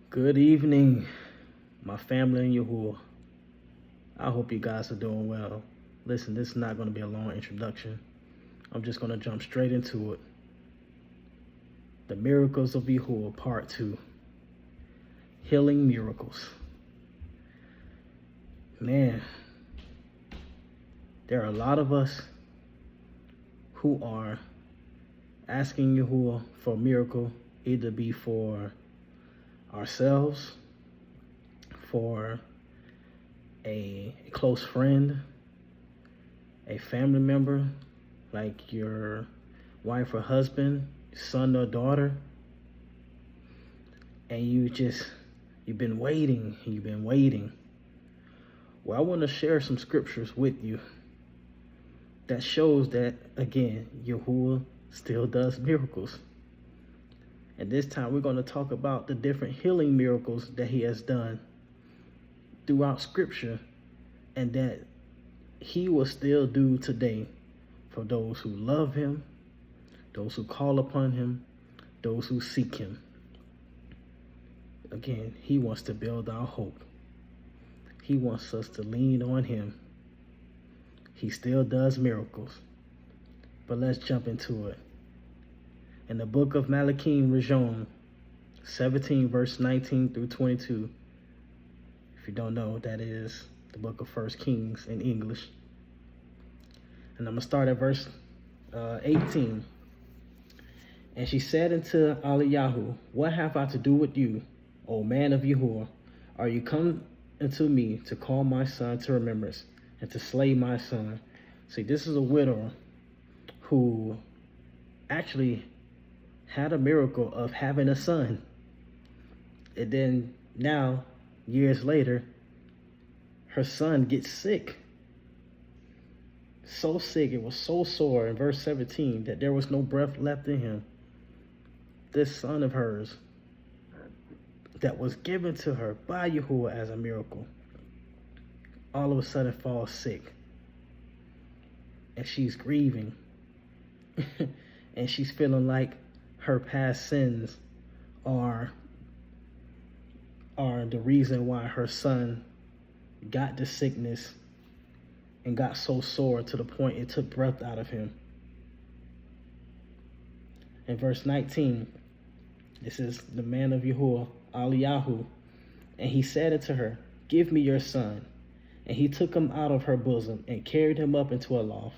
Good evening, my family and Yahuah. I hope you guys are doing well. Listen, this is not going to be a long introduction. I'm just going to jump straight into it. The Miracles of Yahuah, Part 2. Healing Miracles. Man, there are a lot of us who are asking Yahuah for a miracle, either be for ourselves, for a close friend, a family member, like your wife or husband, son or daughter, and you've been waiting. Well, I want to share some scriptures with you that shows that, again, Yahuah still does miracles. And this time we're going to talk about the different healing miracles that he has done throughout scripture, and that he will still do today for those who love him, those who call upon him, those who seek him. Again, he wants to build our hope. He wants us to lean on him. He still does miracles. But let's jump into it. In the book of Malachim Rajon 17, verse 19 through 22. If you don't know, that is the book of 1 Kings in English. And I'm going to start at verse 18. And she said unto Eliyahu, What have I to do with you, O man of Yahuah? Are you come unto me to call my son to remembrance and to slay my son? See, this is a widow who actually had a miracle of having a son. And then now, years later, her son gets sick. So sick, it was so sore in verse 17 that there was no breath left in him. This son of hers that was given to her by Yahuah as a miracle, all of a sudden falls sick. And she's grieving. And she's feeling like her past sins are the reason why her son got the sickness and got so sore to the point it took breath out of him. In verse 19, this is the man of Yahuah, Eliyahu, and he said unto her, Give me your son. And he took him out of her bosom and carried him up into a loft,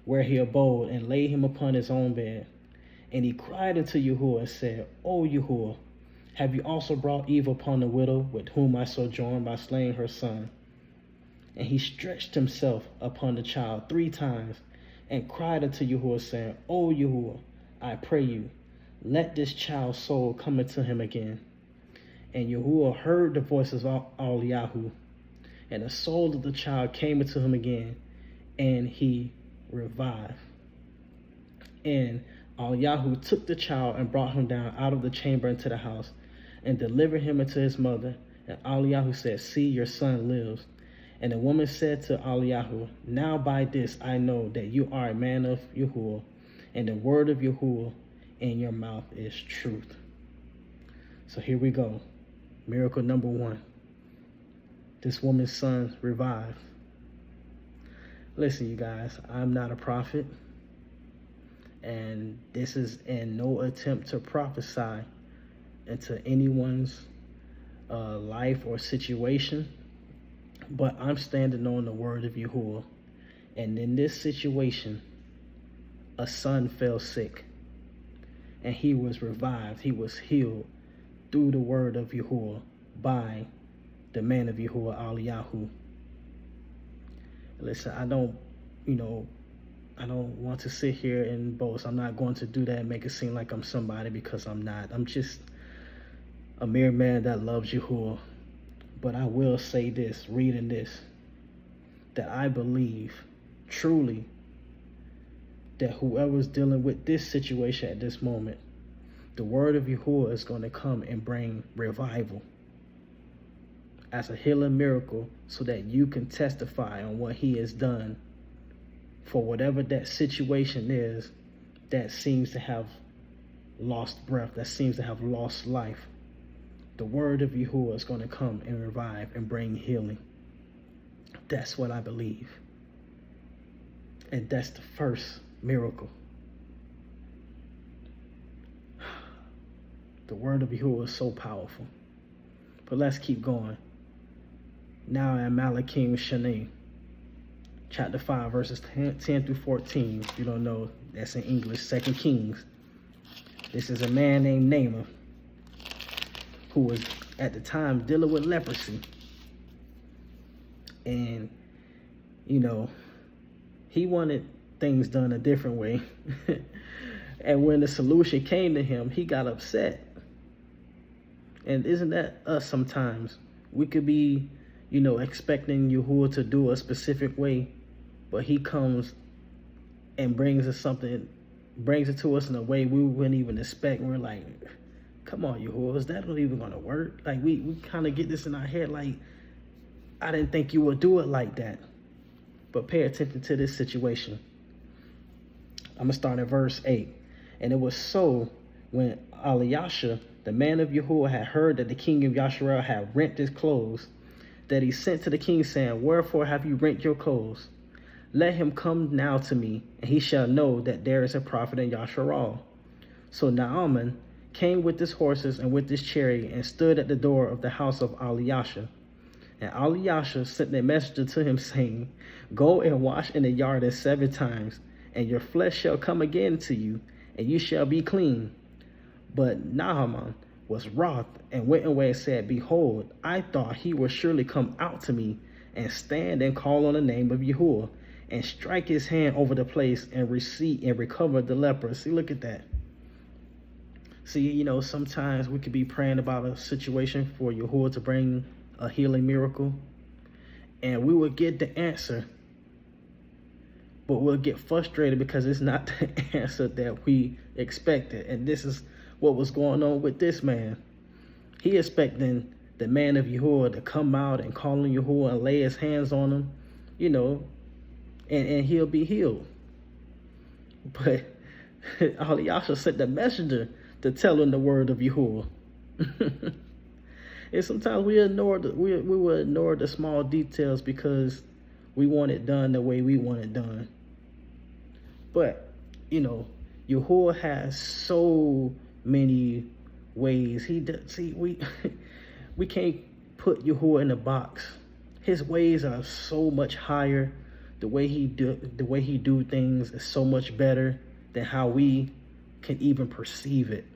where he abode and laid him upon his own bed. And he cried unto Yahuah and said, O Yahuah, have you also brought evil upon the widow with whom I sojourned by slaying her son? And he stretched himself upon the child 3 times and cried unto Yahuah, saying, O Yahuah, I pray you, let this child's soul come into him again. And Yahuah heard the voice of Eliyahu, and the soul of the child came into him again, and he revived. And Eliyahu took the child and brought him down out of the chamber into the house, and delivered him into his mother. And Eliyahu said, See, your son lives. And the woman said to Eliyahu, Now by this I know that you are a man of Yahuah, and the word of Yahuah in your mouth is truth. So here we go. Miracle number 1. This woman's son revived. Listen, you guys, I'm not a prophet, and this is in no attempt to prophesy into anyone's life or situation, but I'm standing on the word of Yahuah. And in this situation, a son fell sick, and he was revived. He was healed through the word of Yahuah by the man of Yahuah, Eliyahu. Listen, I don't want to sit here and boast. I'm not going to do that and make it seem like I'm somebody, because I'm not. I'm just a mere man that loves Yahuah. But I will say this, reading this, that I believe truly that whoever's dealing with this situation at this moment, the word of Yahuah is going to come and bring revival as a healing miracle, so that you can testify on what he has done for whatever that situation is that seems to have lost breath, that seems to have lost life. The word of Yahuah is going to come and revive and bring healing. That's what I believe. And that's the first miracle. The word of Yahuah is so powerful. But let's keep going. Now in Malachim Shani, chapter 5, verses 10 through 14. If you don't know, that's in English, 2 Kings. This is a man named Naaman, who was at the time dealing with leprosy. And, you know, he wanted things done a different way. And when the solution came to him, he got upset. And isn't that us sometimes? We could be, you know, expecting Yahuah to do a specific way, but he comes and brings us something, brings it to us in a way we wouldn't even expect. And we're like, come on, Yahuah, is that not even going to work? Like, we kind of get this in our head, like, I didn't think you would do it like that. But pay attention to this situation. I'm going to start at verse 8. And it was so when Eliashah, the man of Yahuah, had heard that the king of Yasharal had rent his clothes, that he sent to the king, saying, Wherefore have you rent your clothes? Let him come now to me, and he shall know that there is a prophet in Yasharal. So Naaman came with his horses and with his chariot, and stood at the door of the house of Eliashah. And Eliashah sent a messenger to him, saying, Go and wash in the Jordan 7 times, and your flesh shall come again to you, and you shall be clean. But Naaman was wroth, and went away and said, Behold, I thought he would surely come out to me, and stand and call on the name of Yahuah, and strike his hand over the place, and recover the leper. See, look at that. See, you know, sometimes we could be praying about a situation for Yahuah to bring a healing miracle, and we will get the answer, but we'll get frustrated because it's not the answer that we expected. And this is what was going on with this man. He expecting the man of Yahuah to come out and call on Yahuah and lay his hands on him, you know, and he'll be healed. But Eliashah sent the messenger to tell him the word of Yahuah. And sometimes we will ignore the small details because we want it done the way we want it done. But, you know, Yahuah has so many ways. We can't put Yahuah in a box. His ways are so much higher. The way he do things is so much better than how we can even perceive it.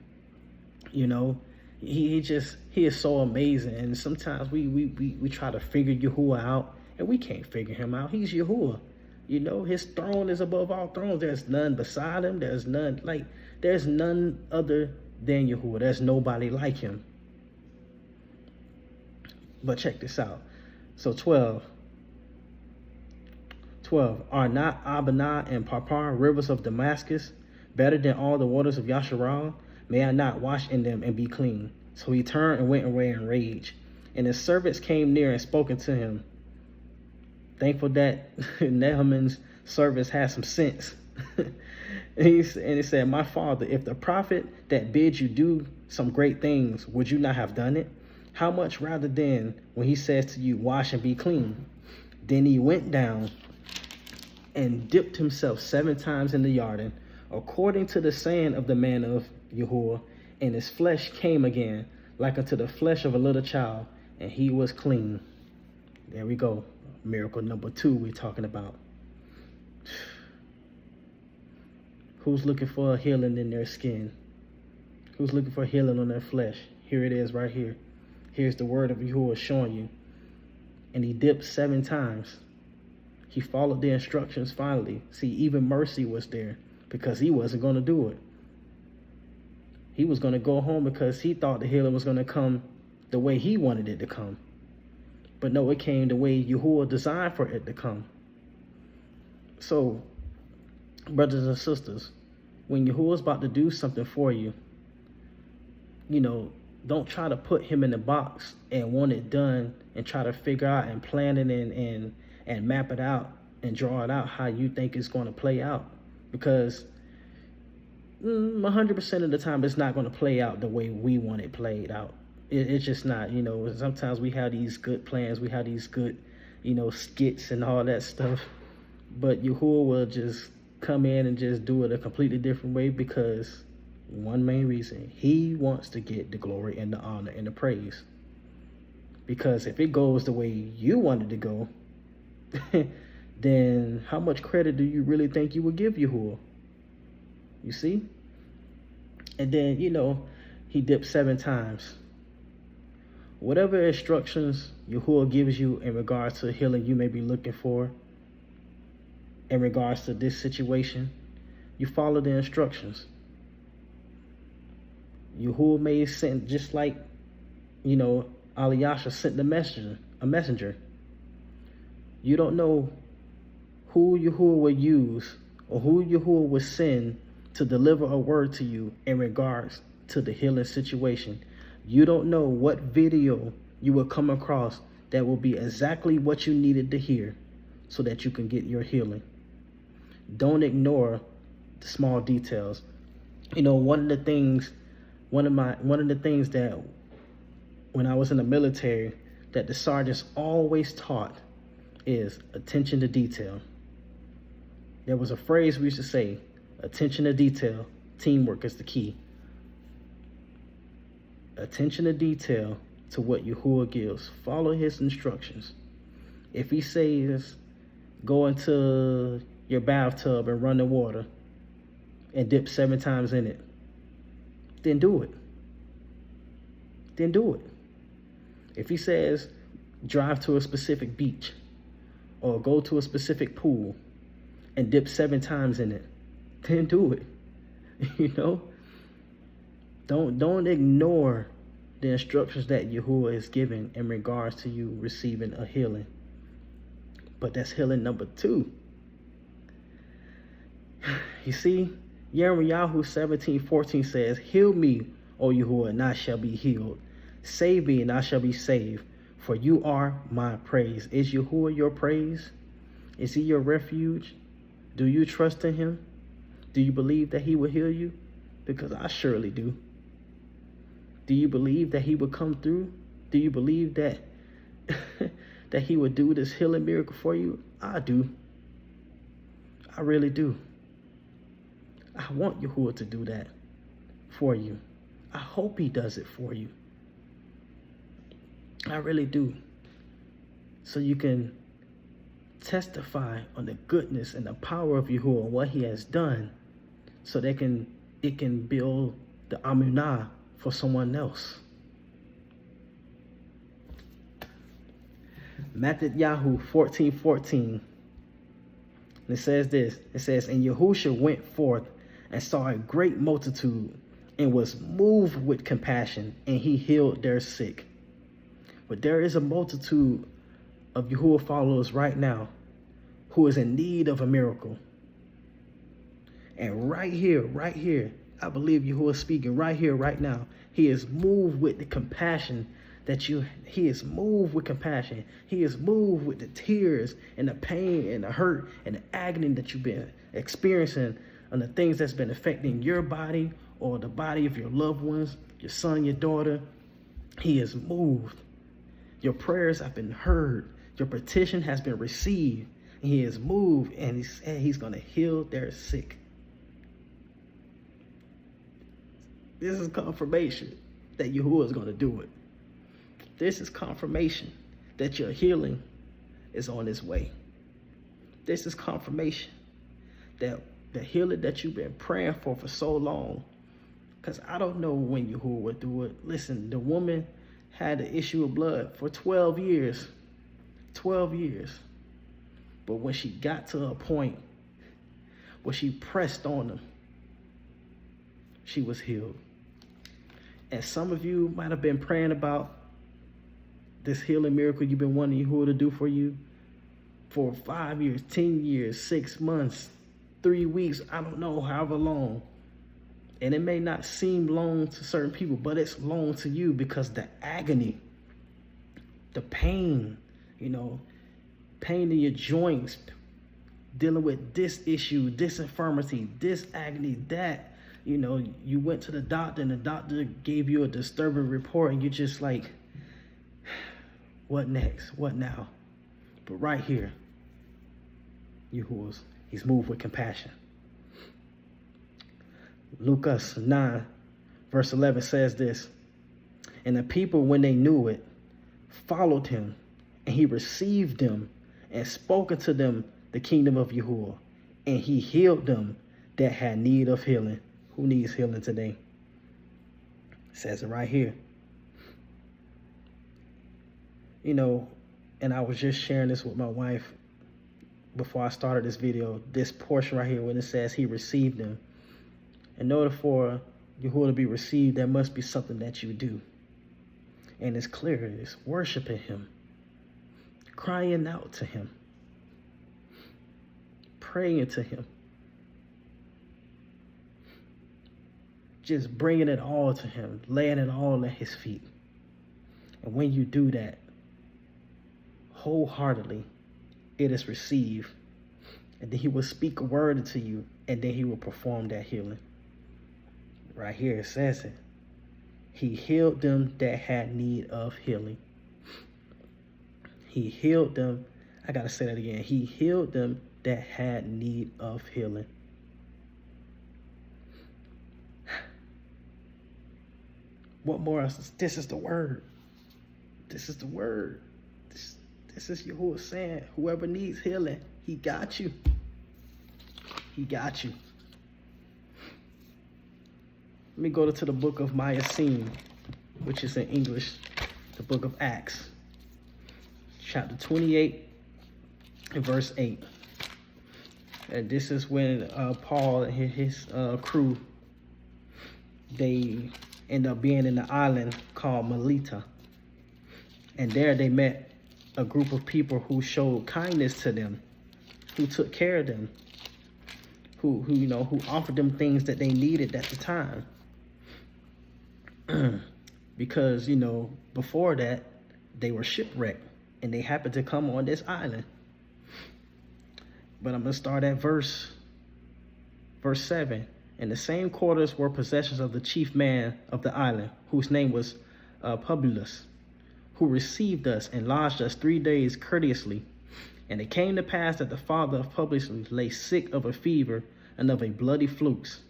You know, he is so amazing. And sometimes we try to figure Yahuah out, and we can't figure him out. He's Yahuah. You know, his throne is above all thrones. There's none beside him. There's none other than Yahuah. There's nobody like him. But check this out. So 12. Are not Abana and Parpar, rivers of Damascus, better than all the waters of Yasharal? May I not wash in them and be clean? So he turned and went away in rage. And his servants came near and spoken to him. Thankful that Naaman's servants had some sense. and he said, My father, if the prophet that bids you do some great things, would you not have done it? How much rather then when he says to you, Wash and be clean? Then he went down and dipped himself 7 times in the Jordan, according to the saying of the man of Yahuah, and his flesh came again, like unto the flesh of a little child, and he was clean. There we go. Miracle number 2 we're talking about. Who's looking for a healing in their skin? Who's looking for healing on their flesh? Here it is right here. Here's the word of Yahuah showing you. And he dipped 7 times. He followed the instructions finally. See, even mercy was there because he wasn't going to do it. He was going to go home because he thought the healing was going to come the way he wanted it to come. But no, it came the way Yahuah designed for it to come. So, brothers and sisters, when Yahuah's about to do something for you, you know, don't try to put him in a box and want it done and try to figure out and plan it and map it out and draw it out how you think it's going to play out. Because 100% of the time, it's not going to play out the way we want it played out. It's just not. Sometimes we have these good plans, we have these good, skits and all that stuff. But Yahuwah will just come in and just do it a completely different way, because one main reason: he wants to get the glory and the honor and the praise. Because if it goes the way you want it to go, then how much credit do you really think you would give Yahuwah? You see? And then, he dipped 7 times. Whatever instructions Yahuwah gives you in regards to healing you may be looking for, in regards to this situation, you follow the instructions. Yahuwah may send, just like, Aliyasha sent a messenger. You don't know who Yahuwah would use or who Yahuwah would send to deliver a word to you in regards to the healing situation. You don't know what video you will come across that will be exactly what you needed to hear so that you can get your healing. Don't ignore the small details. One of the things that when I was in the military that the sergeants always taught is attention to detail. There was a phrase we used to say: attention to detail, teamwork is the key. Attention to detail to what Yahuwah gives. Follow his instructions. If he says go into your bathtub and run the water and dip 7 times in it, then do it. If he says drive to a specific beach or go to a specific pool and dip 7 times in it, then do it. Don't ignore the instructions that Yahuwah is giving in regards to you receiving a healing. But that's healing number 2. You see, Yirmiyahu 17:14 says, heal me, O Yahuwah, and I shall be healed. Save me, and I shall be saved, for you are my praise. Is Yahuwah your praise? Is he your refuge? Do you trust in him? Do you believe that he will heal you? Because I surely do. Do you believe that he will come through? Do you believe that that he would do this healing miracle for you? I do. I really do. I want Yahuwah to do that for you. I hope he does it for you. I really do. So you can testify on the goodness and the power of Yahuwah and what he has done, so it can build the amunah for someone else. Matthew 14:14. It says this. It says, and Yahushua went forth and saw a great multitude and was moved with compassion, and he healed their sick. But there is a multitude of Yahuwah followers right now who is in need of a miracle. And right here, I believe Yahuwah is speaking right here, right now. He is moved with the compassion he is moved with compassion. He is moved with the tears and the pain and the hurt and the agony that you've been experiencing on the things that's been affecting your body or the body of your loved ones, your son, your daughter. He is moved. Your prayers have been heard. Your petition has been received. And he is moved, and he said he's going to heal their sick. This is confirmation that Yahuwah is going to do it. This is confirmation that your healing is on its way. This is confirmation that the healing that you've been praying for so long, because I don't know when Yahuwah would do it. Listen, the woman had the issue of blood for 12 years. 12 years. But when she got to a point where she pressed on them, she was healed. And some of you might have been praying about this healing miracle you've been wanting Yahuwah to do for you for 5 years, 10 years, 6 months, 3 weeks, I don't know, however long. And it may not seem long to certain people, but it's long to you, because the agony, the pain, pain in your joints, dealing with this issue, this infirmity, this agony, that, You went to the doctor and the doctor gave you a disturbing report and you're just like, what next? What now? But right here, Yahuah, he's moved with compassion. Lucas 9, verse 11 says this, and the people, when they knew it, followed him, and he received them and spoke unto them the kingdom of Yahuah, and he healed them that had need of healing. Who needs healing today? It says it right here. And I was just sharing this with my wife before I started this video, this portion right here when it says he received them. In order for Yahuah to be received, there must be something that you do. And it's clear, it's worshiping him, crying out to him, praying to him, just bringing it all to him, laying it all at his feet. And when you do that wholeheartedly, it is received. And then he will speak a word to you, and then he will perform that healing. Right here it says it. He healed them that had need of healing. He healed them. I got to say that again. He healed them that had need of healing. What more else? This is the word. This is the word. This is Yahuah saying, whoever needs healing, he got you. He got you. Let me go to the book of Mayasim, which is in English, the book of Acts, chapter 28 and verse 8. And this is when Paul and his crew, they end up being in the island called Melita. And there they met a group of people who showed kindness to them, who took care of them, who offered them things that they needed at the time. Because, before that, they were shipwrecked and they happened to come on this island. But I'm going to start at verse 7. In the same quarters were possessions of the chief man of the island, whose name was Publius, who received us and lodged us 3 days courteously. And it came to pass that the father of Publius lay sick of a fever and of a bloody flux,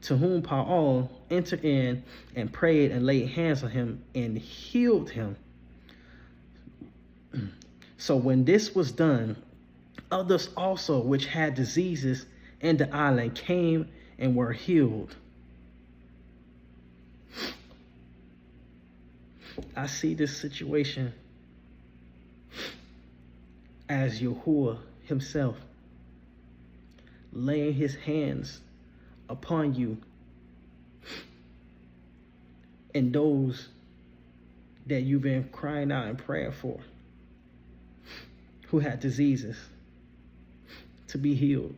to whom Paul entered in and prayed and laid hands on him and healed him. So when this was done, others also which had diseases in the island came and were healed. I see this situation as Yahuah himself laying his hands upon you and those that you've been crying out and praying for, who had diseases, to be healed.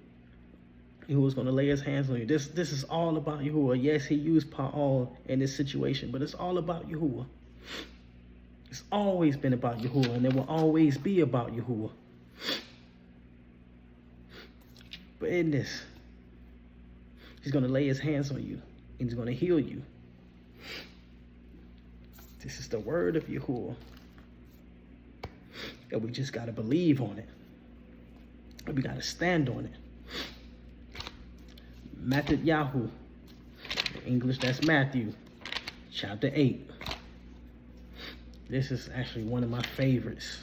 He was going to lay his hands on you. This is all about Yahuah. Yes, he used Paul in this situation, but it's all about Yahuah. It's always been about Yahuah, and it will always be about Yahuah. But in this, he's going to lay his hands on you, and he's going to heal you. This is the word of Yahuah. And we just got to believe on it. And we got to stand on it. Yahuah. In English, that's Matthew, chapter 8. This is actually one of my favorites.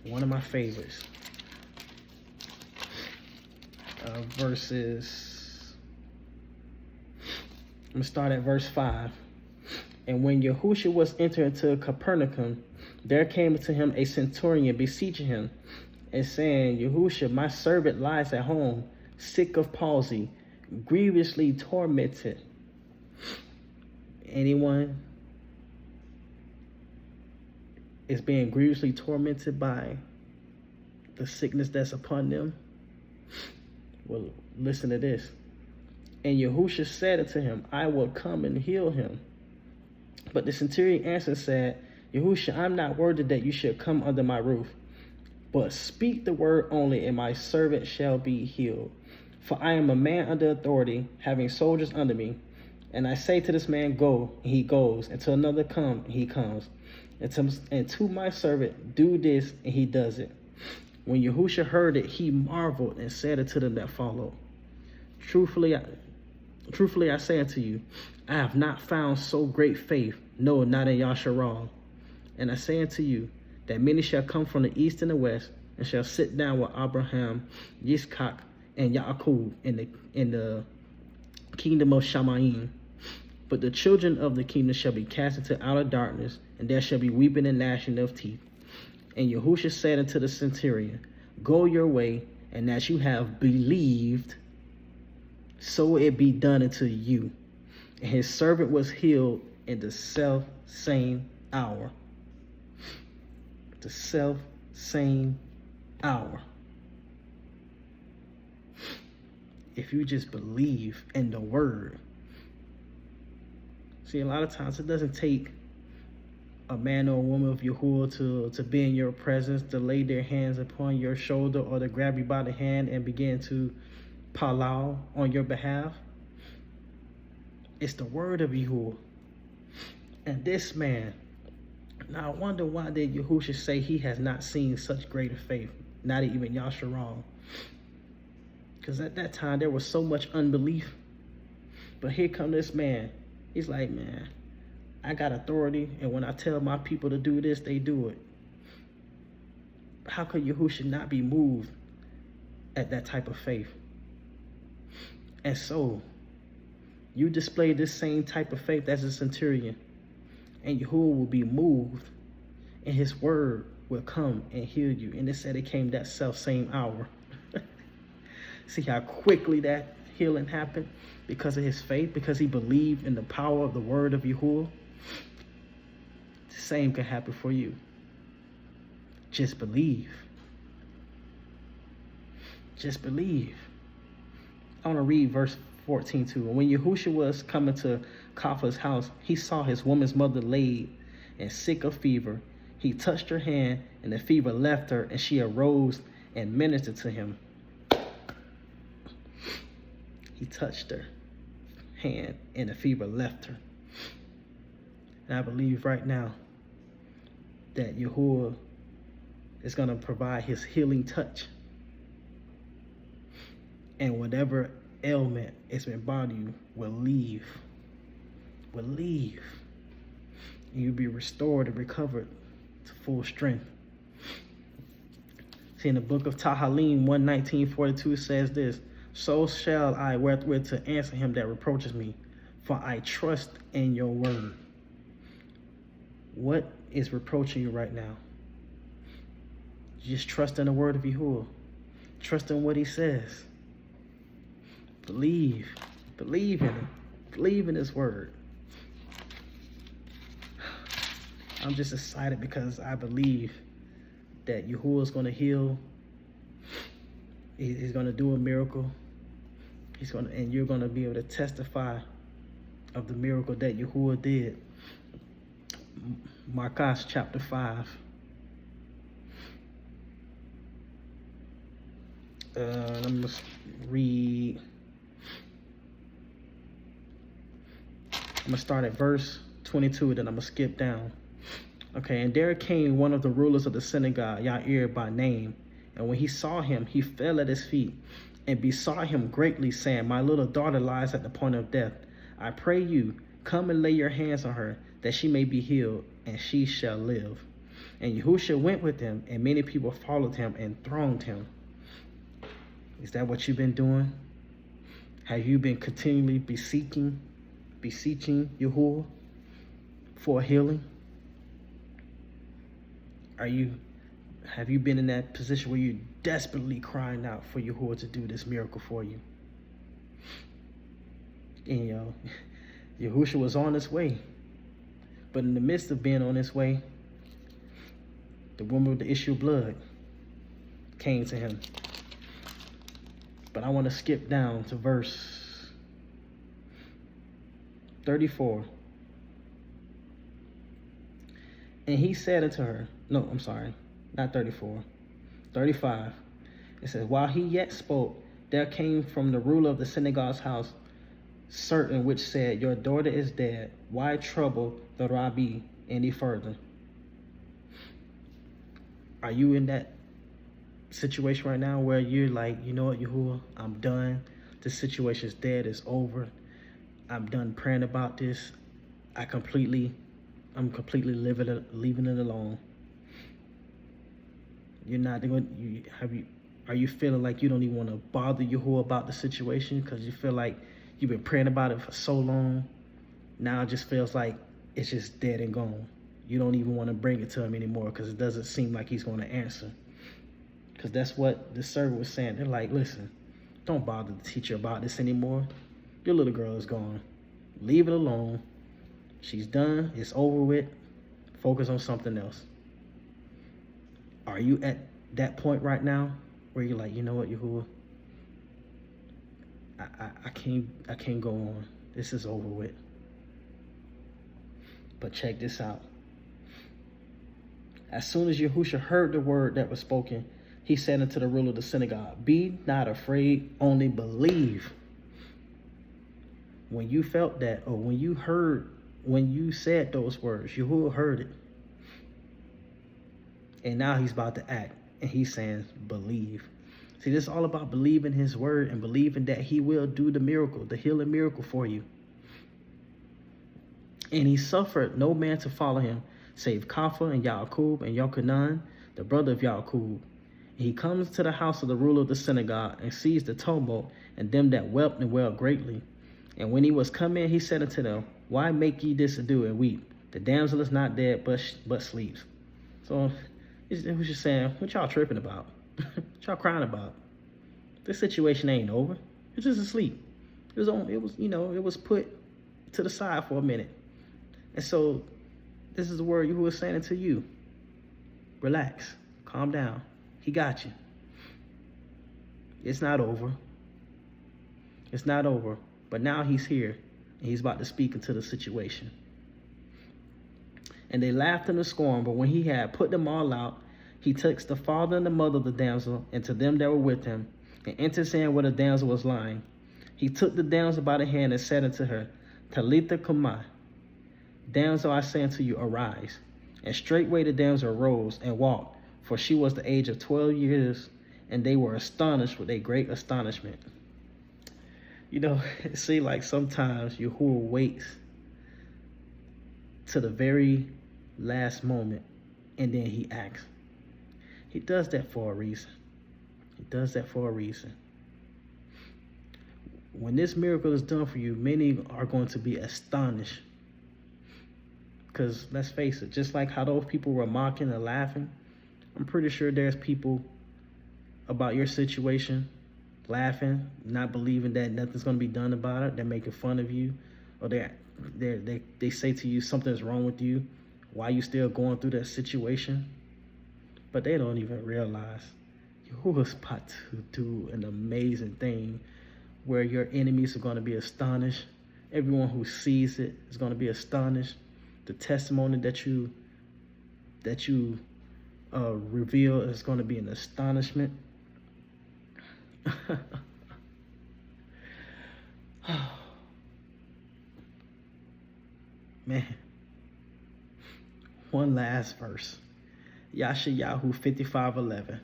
One of my favorites. Verses. I'm going to start at verse 5. And when Yahushua was entered into Capernaum, there came to him a centurion beseeching him and saying, Yahushua, my servant lies at home, sick of palsy, grievously tormented. Anyone is being grievously tormented by the sickness that's upon them? Well, listen to this. And Yahushua said unto him, I will come and heal him. But the centurion answered and said, Yahushua, I'm not worthy that you should come under my roof, but speak the word only, and my servant shall be healed. For I am a man under authority, having soldiers under me. And I say to this man, go, and he goes. And to another, come, and he comes. And to my servant, do this, and he does it. When Yahushua heard it, he marveled and said unto them that followed, Truthfully I say unto you, I have not found so great faith, no, not in Yasharal. And I say unto you, that many shall come from the east and the west, and shall sit down with Abraham, Yitzchak, and Yaakov in the kingdom of Shamayim. But the children of the kingdom shall be cast into outer darkness, and there shall be weeping and gnashing of teeth. And Yahushua said unto the centurion, Go your way, and as you have believed, so it be done unto you. And his servant was healed in the self same hour. The self same hour. If you just believe in the word. See, a lot of times it doesn't take a man or a woman of Yahuah to be in your presence, to lay their hands upon your shoulder, or to grab you by the hand and begin to palau on your behalf. It's the word of Yahuah. And this man, now I wonder why did Yahushua say he has not seen such greater faith, not even Yasharal. Because at that time there was so much unbelief. But here come this man. He's like, man, I got authority, and when I tell my people to do this, they do it. How could Yahushua not be moved at that type of faith? And so, you display this same type of faith as a centurion, and Yahuwah will be moved, and his word will come and heal you. And it said it came that self same hour. See how quickly that healing happened because of his faith, because he believed in the power of the word of Yahuwah. The same can happen for you. Just believe. Just believe. I want to read verse 14 too. And when Yahushua was coming to Kapha's house, he saw his woman's mother laid and sick of fever. He touched her hand, and the fever left her, and she arose and ministered to him. He touched her hand, and the fever left her. And I believe right now that Yahuwah is going to provide his healing touch. And whatever ailment has been bothering you will leave. Will leave. And you'll be restored and recovered to full strength. See, in the book of Tahalim 1:19-42 says this, So shall I wherewith to answer him that reproaches me, for I trust in your word. What is reproaching you right now? Just trust in the word of Yahuwah. Trust in what he says. Believe. Believe in him. Believe in his word. I'm just excited because I believe that Yahuwah is going to heal. He's going to do a miracle. And you're going to be able to testify of the miracle that Yahuwah did. Marcos chapter 5. I'm going to read. I'm going to start at verse 22, then I'm going to skip down. Okay, and there came one of the rulers of the synagogue, Yair by name. And when he saw him, he fell at his feet and besought him greatly, saying, My little daughter lies at the point of death. I pray you, come and lay your hands on her, that she may be healed, and she shall live. And Yahushua went with him, and many people followed him and thronged him. Is that what you've been doing? Have you been continually beseeching Yahuwah for healing? Have you been in that position where you're desperately crying out for Yahuwah to do this miracle for you? And Yahushua was on his way. But in the midst of being on his way, the woman with the issue of blood came to him. But I want to skip down to verse 34. And he said unto her, no, I'm sorry, not 34, 35. It says, while he yet spoke, there came from the ruler of the synagogue's house certain which said, your daughter is dead. Why trouble the Rabbi any further? Are you in that situation right now where you're like, you know what, Yahuah, I'm done. This situation is dead. It's over. I'm done praying about this. I'm completely leaving it alone. You're not going. Are you feeling like you don't even want to bother Yahuah about the situation because you feel like you've been praying about it for so long? Now it just feels like it's just dead and gone. You don't even want to bring it to him anymore because it doesn't seem like he's going to answer. Because that's what the servant was saying. They're like, listen, don't bother the teacher about this anymore. Your little girl is gone. Leave it alone. She's done. It's over with. Focus on something else. Are you at that point right now where you're like, you know what, Yahuah? I can't go on. This is over with. But check this out. As soon as Yahushua heard the word that was spoken, he said unto the ruler of the synagogue, be not afraid, only believe. When you felt that, or when you said those words, Yahuah heard it. And now he's about to act, and he's saying, believe. See, this is all about believing his word and believing that he will do the miracle, the healing miracle for you. And he suffered no man to follow him, save Kapha and Yaakov and Yochanan, the brother of Yaakov. And he comes to the house of the ruler of the synagogue and sees the tumult and them that wept and wailed greatly. And when he was come in, he said unto them, why make ye this ado and weep? The damsel is not dead, but sleeps. So it was just saying, what y'all tripping about? What y'all crying about? This situation ain't over. It's just asleep. It was put to the side for a minute. And so this is the word Yahuah was saying to you. Relax. Calm down. He got you. It's not over. It's not over. But now he's here, and he's about to speak into the situation. And they laughed him to scorn, but when he had put them all out, he takes the father and the mother of the damsel, and to them that were with him, and enters in where the damsel was lying. He took the damsel by the hand and said unto her, Talitha Kumai, damsel, I say unto you, arise. And straightway the damsel arose and walked, for she was the age of 12 years, and they were astonished with a great astonishment. You know, it seems like sometimes Yahuah waits to the very last moment, and then he acts. He does that for a reason. He does that for a reason. When this miracle is done for you, many are going to be astonished. Because let's face it, just like how those people were mocking and laughing, I'm pretty sure there's people about your situation laughing, not believing that nothing's going to be done about it. They're making fun of you, or they say to you something's wrong with you. Why you still going through that situation? But they don't even realize Yahuah's about to do an amazing thing where your enemies are going to be astonished. Everyone who sees it is going to be astonished. The testimony that you reveal is going to be an astonishment. Man. One last verse. Yashayahu 55:11.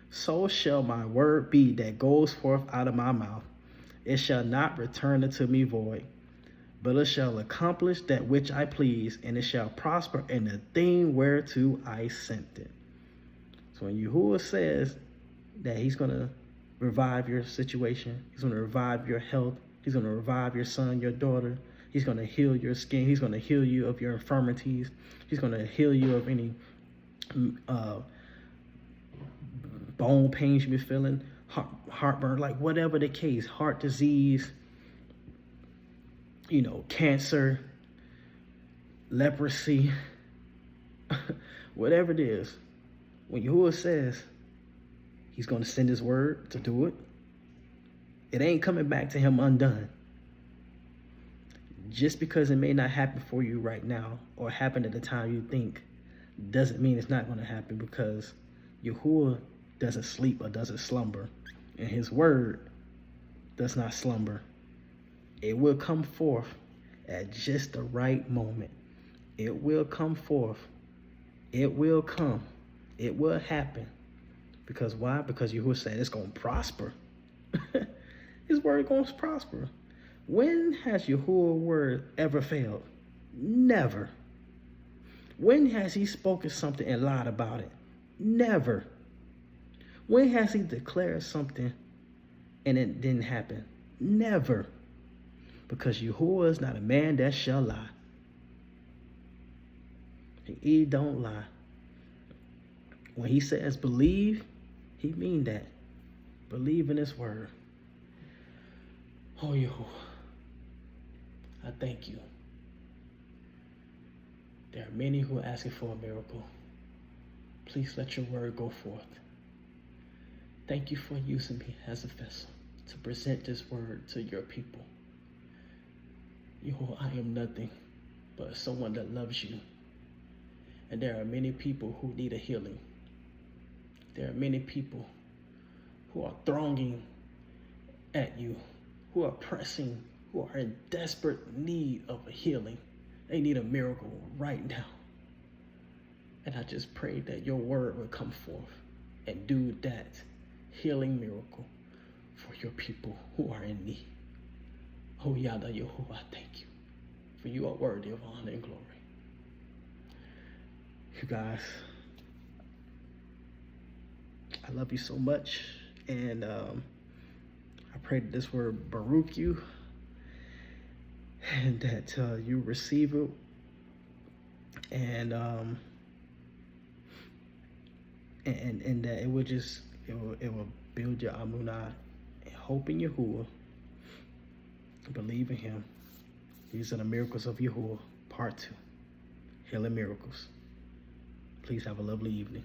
So shall my word be that goes forth out of my mouth. It shall not return unto me void, but it shall accomplish that which I please, and it shall prosper in the thing whereto I sent it. So when Yahuah says that he's going to revive your situation, he's going to revive your health, he's going to revive your son, your daughter, he's going to heal your skin, he's going to heal you of your infirmities, he's going to heal you of any bone pains you be feeling, heartburn, like whatever the case, heart disease, cancer, leprosy, whatever it is. When Yahuah says he's going to send his word to do it, it ain't coming back to him undone. Just because it may not happen for you right now or happen at the time you think doesn't mean it's not going to happen, because Yahuah doesn't sleep or doesn't slumber. And his word does not slumber. It will come forth at just the right moment. It will come forth. It will come. It will happen. Because why? Because Yahuah said it's going to prosper. His word going to prosper. When has Yahuah's word ever failed? Never. When has he spoken something and lied about it? Never. When has he declared something and it didn't happen? Never. Because Yahuah is not a man that shall lie. He don't lie. When he says believe, he mean that. Believe in his word. Oh, Yahuah, I thank you. There are many who are asking for a miracle. Please let your word go forth. Thank you for using me as a vessel to present this word to your people. Yahuah, I am nothing but someone that loves you. And there are many people who need a healing. There are many people who are thronging at you, who are pressing, who are in desperate need of a healing. They need a miracle right now. And I just pray that your word will come forth and do that healing miracle for your people who are in need. Oh, Yada Yahuah, I thank you, for you are worthy of honor and glory. You guys, I love you so much, and I pray that this word baruch you, and that you receive it, and that it will build your amunah, and hope in Yahuah, believe in him. These are the miracles of Yahuah, part 2, healing miracles. Please have a lovely evening.